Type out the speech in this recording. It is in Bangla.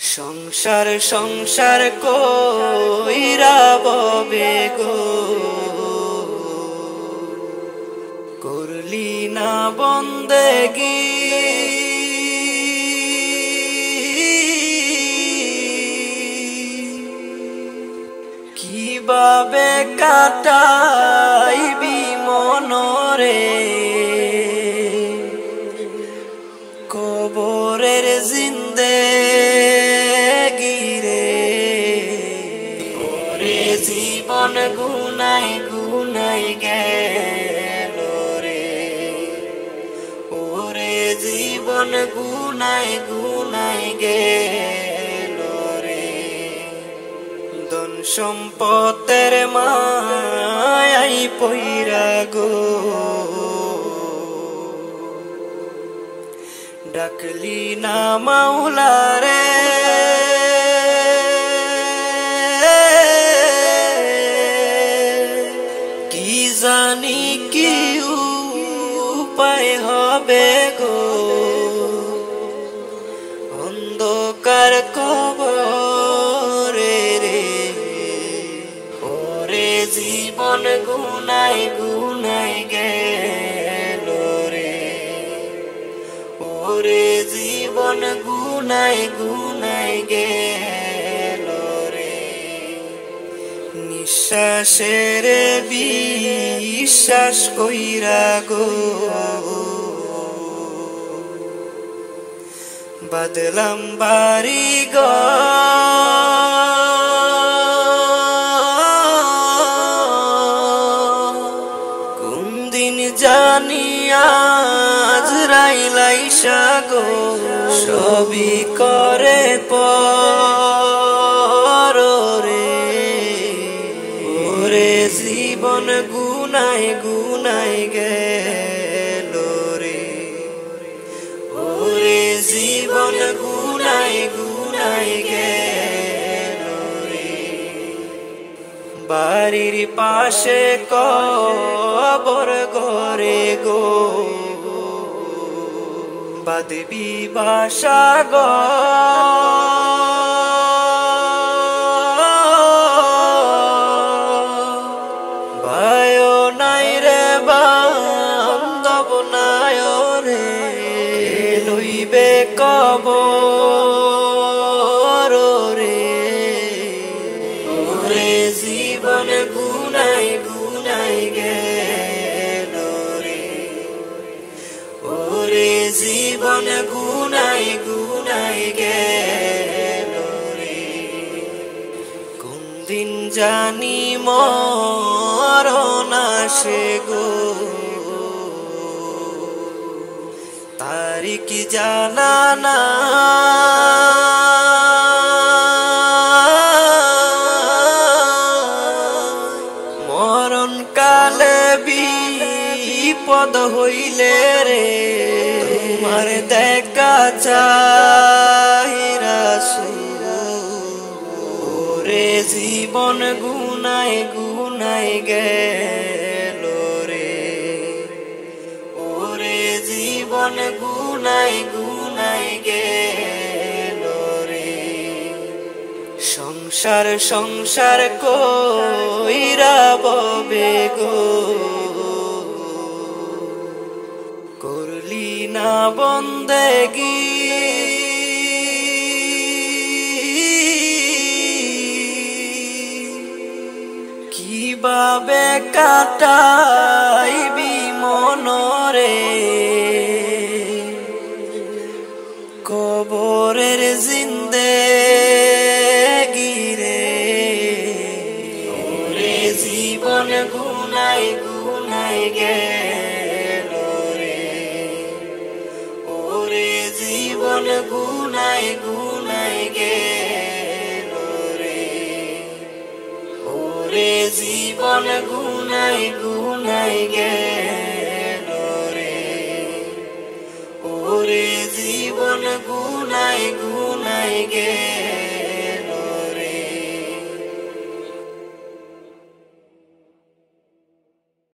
সংসার সংসার কইরা ববে গো, করলি না বন্দেগি। কিভাবে কাটাইবি মনরে কবরের জিন্দেগি রে। ওরে জীবন গুনাই গুনাই গেল রে, ওরে জীবন গুনাই গুনাই গেল রে। ধন সম্পদের মায়াই পইরা গো, ডাকলি না মাওলা রে। কি জানি কি উপায় হবে গো, অন্ধকার কবরে রে। ওরে জীবন গুনাই গুনাই গেল রে, ওরে জীবন গুনাই গুনাই গেল রে। নিঃশ্বাসের বিশ্বাস কইরা গো, বাদলাম বাড়ি ঘর। কোন দিন জানি আজরাইল আইসা গো, সবই করে পর রে। ওরে জীবন গুনাই গুনাই গেল রে, ওরে জীবন গুনাই গুনাই গেল রে। বাড়ির পাশে কবর ঘরে গো, বাঁধবি বাসা গো। ভাইও নাই রে বান্ধব নাই রে, লইবে কবর রে। ওরে জীবন গুনাই গুনাই গেল রে, ওরে জীবন গুনাই গুনাই গেল রে। কোন দিন জানি মরণ আসে গো, তারিখ জানা না। মরণ কালে বিপদ হইলে রে, তোমার দেখা চাই রাসূল। ওরে জীবন গুনাই গুনাই গেল রে, ওরে জীবন গুনাই গুনাই গেল রে। সংসার সংসার কইরা ববে গো, করলি না বন্দেগি। কিভাবে কাটাইবি মনরে কবরের জিন্দেগি রে। ওরে জীবন গুনাই গুনাই গেল রে, ওরে জীবন গুনাই গুনাই গেল রে। ওরে জীবন গুনাই গুনাই গেল রে, ওরে জীবন গুনাই গুনাই গেল।